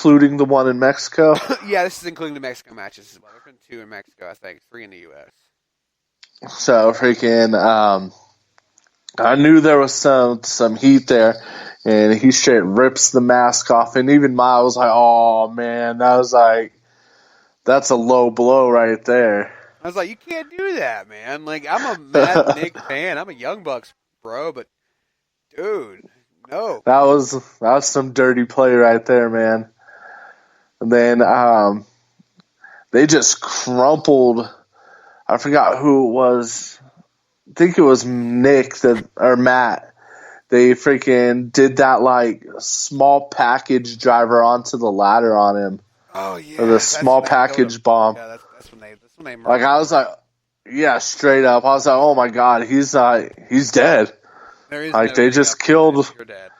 including the one in Mexico? Yeah, this is including the Mexico matches as well. There's been 2 in Mexico, I think, 3 in the U.S. So freaking, I knew there was some heat there, and he straight rips the mask off, and even Miles was like, "Oh man, that's a low blow right there." I was like, you can't do that, man. Like, I'm a Mad Nick fan. I'm a Young Bucks bro, but dude, no. That was some dirty play right there, man. And then they just crumpled. I forgot who it was. I think it was Nick or Matt. They freaking did that like small package driver onto the ladder on him. Oh yeah, Or the small package bomb. Yeah, that's when they Like I was like, yeah, straight up. I was like, oh my god, he's dead. Like they just killed. Your dad.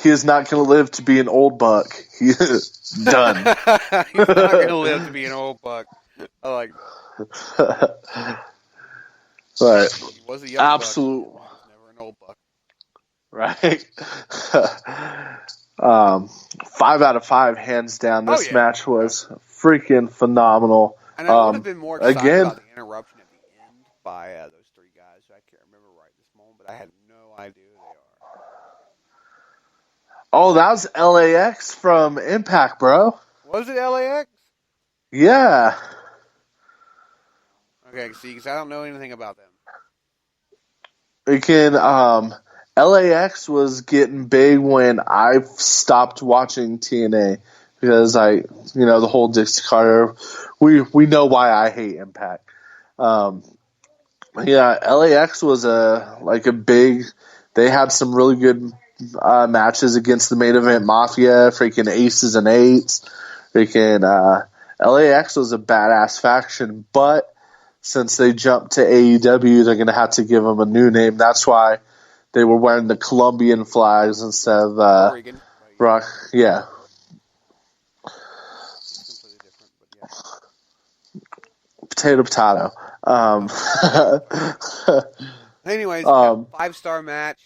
He is not going to live to be an old buck. He is done. He's not going to live to be an old buck. I like that. But He was a young absolute, buck. He was never an old buck. right? 5 out of 5, hands down. This match was freaking phenomenal. And I would have been more excited again, about the interruption at the end by those 3 guys. I can't remember right this moment, but I had no idea who they are. Oh, that was LAX from Impact, bro. Was it LAX? Yeah. Okay, see, because I don't know anything about them. Again, LAX was getting big when I stopped watching TNA because the whole Dixie Carter. We know why I hate Impact. LAX was a big. They had some really good matches against the Main Event Mafia, freaking Aces and Eights. Freaking LAX was a badass faction, but since they jumped to AEW, they're going to have to give them a new name. That's why they were wearing the Colombian flags instead of Oregon. Rock. Yeah. Completely different, but yeah. Potato. Anyways, 5-star match.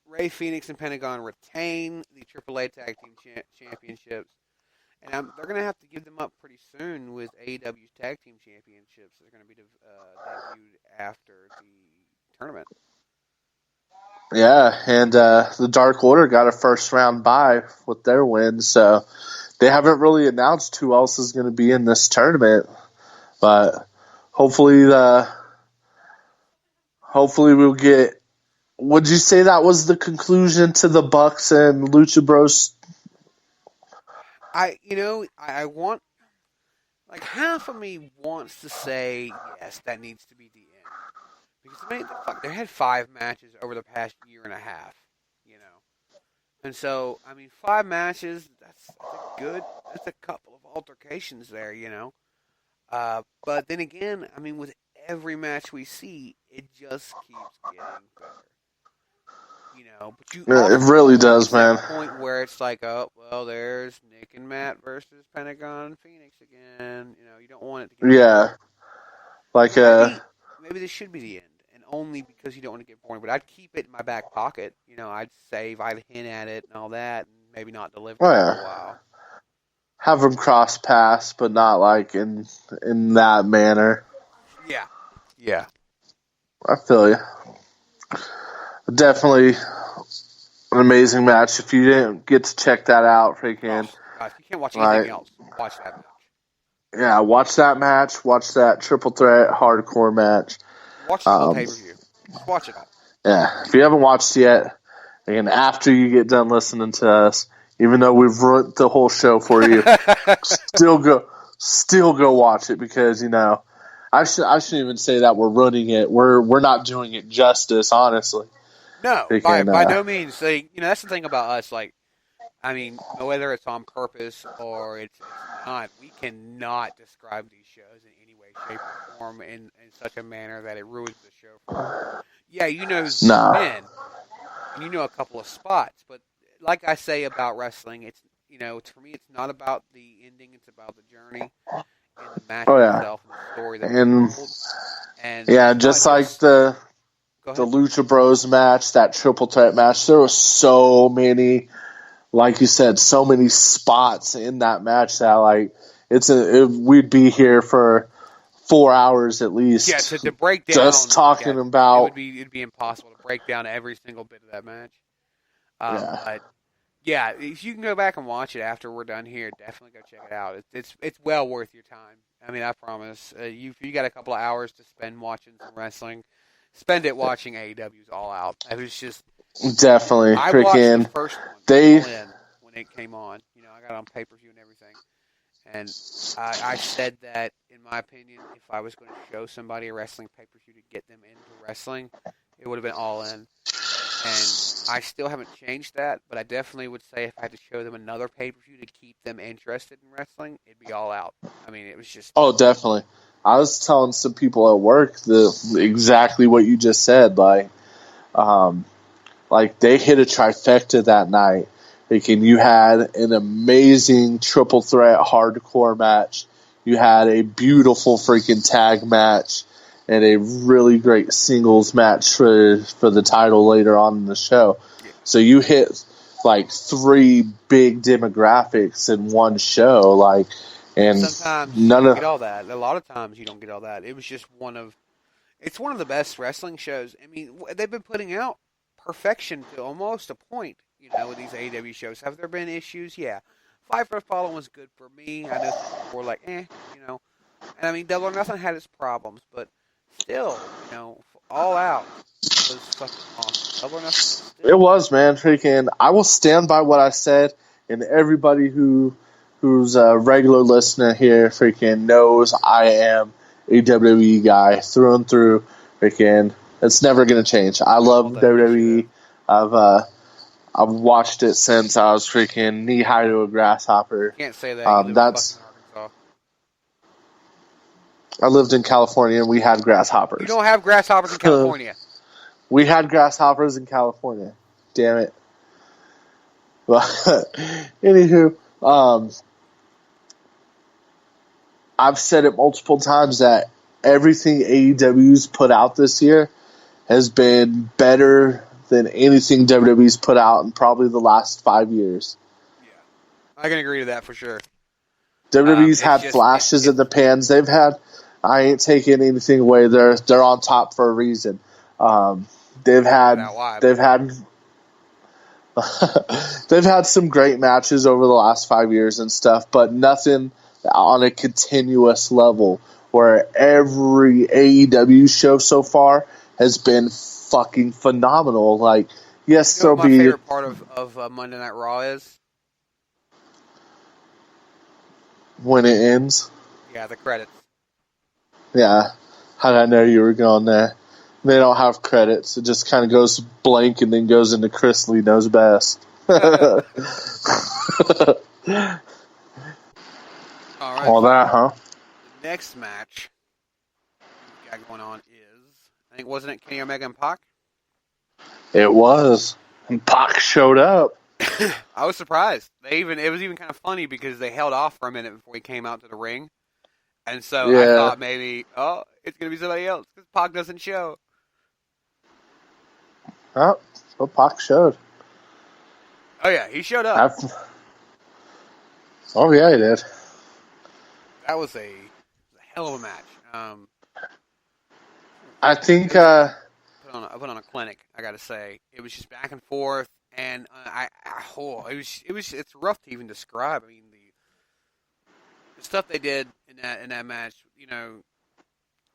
Ray Phoenix and Pentagon retain the AAA Tag Team Championships. And they're going to have to give them up pretty soon with AEW's Tag Team Championships. They're going to be debuted after the tournament. Yeah, and the Dark Order got a first-round bye with their win, so they haven't really announced who else is going to be in this tournament. But hopefully we'll get. Would you say that was the conclusion to the Bucks and Lucha Bros? I want, like, half of me wants to say yes, that needs to be the end, because they had 5 matches over the past year and a half, and so 5 matches, that's a couple of altercations there, but then again, with every match we see, it just keeps getting better. But It really does, man. Point where it's like, oh, well, there's Nick and Matt versus Pentagon and Phoenix again. You don't want it to get better. Like maybe this should be the end, and only because you don't want to get boring. But I'd keep it in my back pocket. I'd save, I'd hint at it and all that, and maybe not deliver for a while. Have them cross paths, but not like in that manner. Yeah. I feel you. Definitely an amazing match. If you didn't get to check that out, freaking. Gosh, you can't watch anything else. Watch that match. Yeah, watch that match. Watch that triple threat hardcore match. Watch the whole pay-per-view. Just watch it all. Yeah, if you haven't watched yet, again, after you get done listening to us, even though we've ruined the whole show for you, still go watch it because I shouldn't even say that we're ruining it. We're not doing it justice, honestly. No, by no means. That's the thing about us. Whether it's on purpose or it's not, we cannot describe these shows in any way, shape, or form in such a manner that it ruins the show for us. Yeah, who's win, and a couple of spots. But like I say about wrestling, it's for me, it's not about the ending; it's about the journey and the match itself and the story that and just like the Lucha Bros match, that triple threat match, there was so many like you said, so many spots in that match that like we'd be here for 4 hours at least. Yeah, to break down just talking about it'd be impossible to break down every single bit of that match. Yeah. But yeah, if you can go back and watch it after we're done here, definitely go check it out. It's well worth your time. I mean, I promise. If you got a couple of hours to spend watching some wrestling, spend it watching AEW's All Out. It was just definitely I watched the first one when it came on. You know, I got it on pay-per-view and everything. And I said that, in my opinion, if I was going to show somebody a wrestling pay-per-view to get them into wrestling, it would have been All In. And I still haven't changed that, but I definitely would say if I had to show them another pay-per-view to keep them interested in wrestling, it'd be All Out. I mean, it was just... Oh, definitely. I was telling some people at work exactly what you just said. Like they hit a trifecta that night. You had an amazing triple threat hardcore match. You had a beautiful freaking tag match and a really great singles match for the title later on in the show. So you hit like 3 big demographics in one show. And sometimes you don't get all that. A lot of times you don't get all that. It was just it's one of the best wrestling shows. I mean, they've been putting out perfection to almost a point. You know, with these AEW shows, have there been issues? Yeah, Fight for Fallen was good for me. I know people were like, you know, and I mean, Double or Nothing had its problems, but still, you know, All Out was fucking awesome. Double or Nothing. It was, man. Freaking, I will stand by what I said, and everybody who's a regular listener here freaking knows I am a WWE guy through and through. Freaking, it's never gonna change. I love WWE. I've watched it since I was freaking knee high to a grasshopper. You can't say that. That's. I lived in California and we had grasshoppers. You don't have grasshoppers in California. We had grasshoppers in California. Damn it. But anywho, I've said it multiple times that everything AEW's put out this year has been better than anything WWE's put out in probably the last 5 years. Yeah, I can agree to that for sure. WWE's had flashes in the pans. They've had. I ain't taking anything away. They're on top for a reason. They've had some great matches over the last 5 years and stuff, but nothing on a continuous level where every AEW show so far has been fucking phenomenal. Like, yes, you know what my favorite part of Monday Night Raw is? When it ends. Yeah, the credits. Yeah, how did I know you were going there? They don't have credits. It just kind of goes blank and then goes into Chris Lee Knows Best. All right. All that, huh? The next match we got going on is, I think, wasn't it Kenny Omega and Pac? It was. And Pac showed up. I was surprised. It was even kind of funny because they held off for a minute before he came out to the ring. And so I thought maybe, it's going to be somebody else because Pac doesn't show. Oh, so Pac showed. Oh, yeah, he showed up. Oh, yeah, he did. That was a hell of a match. I think... I put on a clinic, I got to say. It was just back and forth, and it's rough to even describe. I mean, the stuff they did in that match, you know,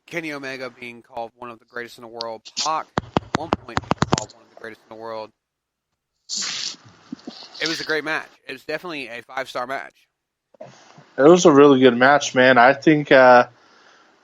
Kenny Omega being called one of the greatest in the world, Pac at one point being called one of the greatest in the world. It was a great match. It was definitely a 5-star match. It was a really good match, man. I think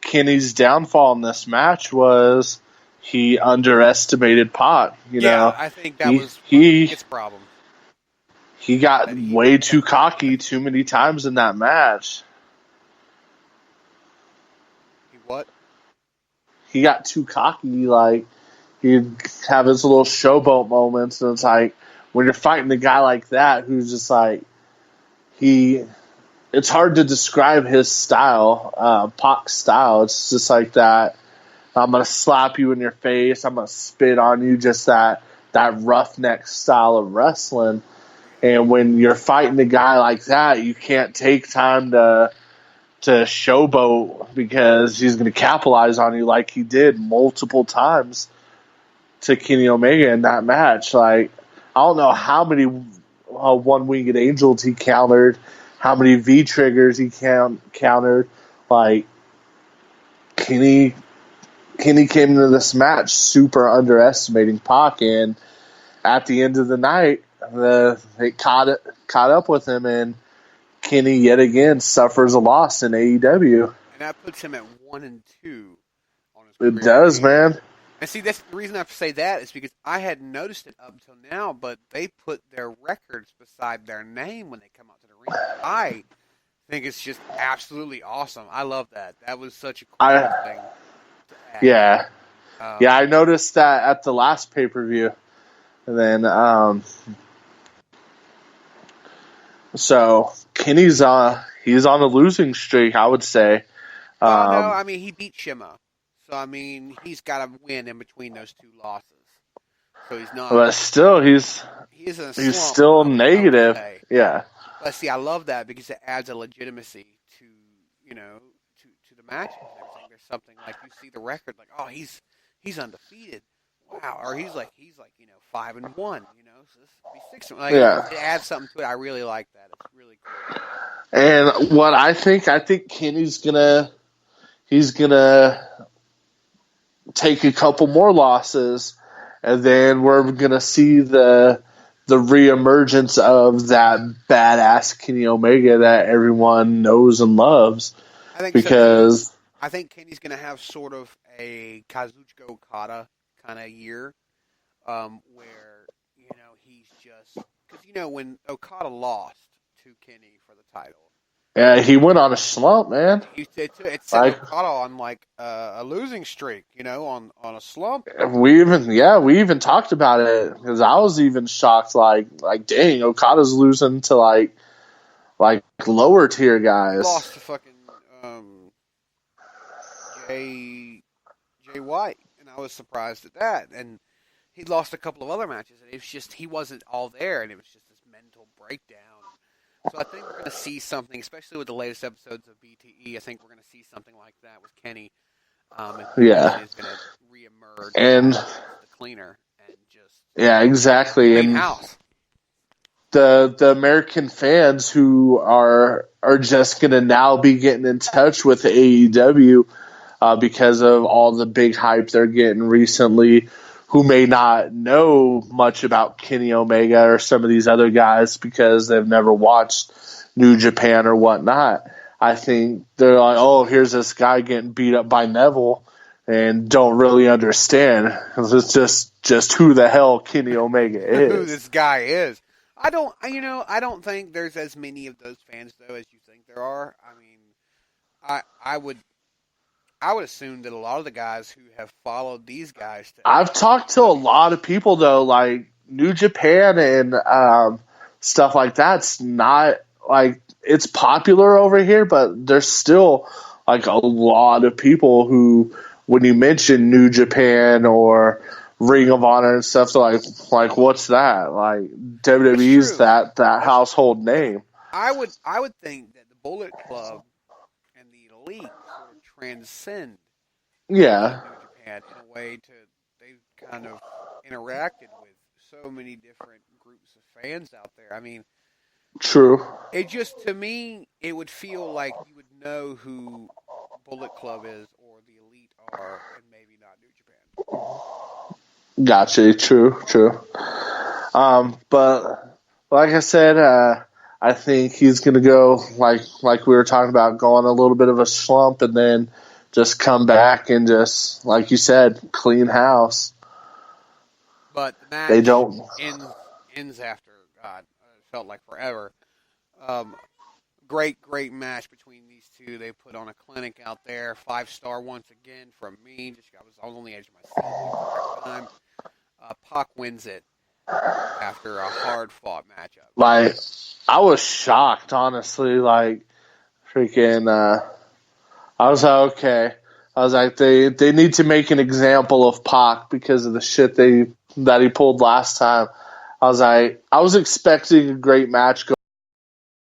Kenny's downfall in this match was he underestimated Pac. You know, I think that was his problem. He got way too cocky too many times in that match. What? He got too cocky. Like, he'd have his little showboat moments, and it's like, when you're fighting a guy like that who's just like, it's hard to describe his style, Pac's style. It's just like that, I'm going to slap you in your face, I'm going to spit on you, just that roughneck style of wrestling. And when you're fighting a guy like that, you can't take time to showboat because he's going to capitalize on you like he did multiple times to Kenny Omega in that match. Like, I don't know how many one-winged angels he countered, how many V-triggers he countered. Like, Kenny came into this match super underestimating Pac, and at the end of the night, it caught up with him, and Kenny yet again suffers a loss in AEW. And that puts him at 1-2 on his career. It does, man. And see, that's the reason I say that is because I hadn't noticed it up until now, but they put their records beside their name when they come out to the ring. I think it's just absolutely awesome. I love that. That was such a cool thing to add. Yeah. Yeah, I noticed that at the last pay-per-view. And then, so Kenny's he's on a losing streak, I would say. No, I mean, he beat Shima. So, I mean, he's got to win in between those two losses. So he's not. But still, he's still negative. Yeah. But see, I love that because it adds a legitimacy to, to the matches and everything. There's something like you see the record, like, oh, he's undefeated. Wow. Or he's like 5-1, So this would be 6. Like, yeah. It adds something to it. I really like that. It's really cool. And what I think Kenny's he's gonna take a couple more losses, and then we're gonna see the reemergence of that badass Kenny Omega that everyone knows and loves. I think because I think Kenny's gonna have sort of a Kazuchika Okada kind of year, where he's just because when Okada lost to Kenny for the title. Yeah, he went on a slump, man. It set Okada on like a losing streak, on a slump. We even talked about it because I was even shocked. Like, dang, Okada's losing to like lower tier guys. He lost to fucking Jay White, and I was surprised at that. And he lost a couple of other matches, and it was just he wasn't all there, and it was just this mental breakdown. So I think we're going to see something, especially with the latest episodes of BTE. I think we're going to see something like that with Kenny. And is going to reemerge and the cleaner and just exactly. Clean and house. The American fans who are just going to now be getting in touch with AEW because of all the big hype they're getting recently, who may not know much about Kenny Omega or some of these other guys because they've never watched New Japan or whatnot. I think they're like, oh, here's this guy getting beat up by Neville, and don't really understand. It's just who the hell Kenny Omega is. Who this guy is. I don't think there's as many of those fans though as you think there are. I mean, I would assume that a lot of the guys who have followed these guys. I've talked to a lot of people though, like New Japan and stuff like that's not like it's popular over here, but there's still like a lot of people who, when you mention New Japan or Ring of Honor and stuff, they're like what's that? Like WWE's that household name. I would think that the Bullet Club and the Elite sort of transcend New Japan in a way they've kind of interacted with so many different groups of fans out there. I mean, true. It just, to me, it would feel like you would know who Bullet Club is or the Elite are, and maybe not New Japan. Gotcha. True. But like I said, I think he's going to go like we were talking about, go on a little bit of a slump and then just come back and just, like you said, clean house. But the match they don't ends after, God, it felt like forever. Great match between these two. They put on a clinic out there. 5-star once again from me. I was on the edge of my seat the time. Pac wins it after a hard-fought matchup. Like, I was shocked, honestly. Like, freaking, I was like, okay. I was like, they need to make an example of Pac because of the shit that he pulled last time. I was expecting a great match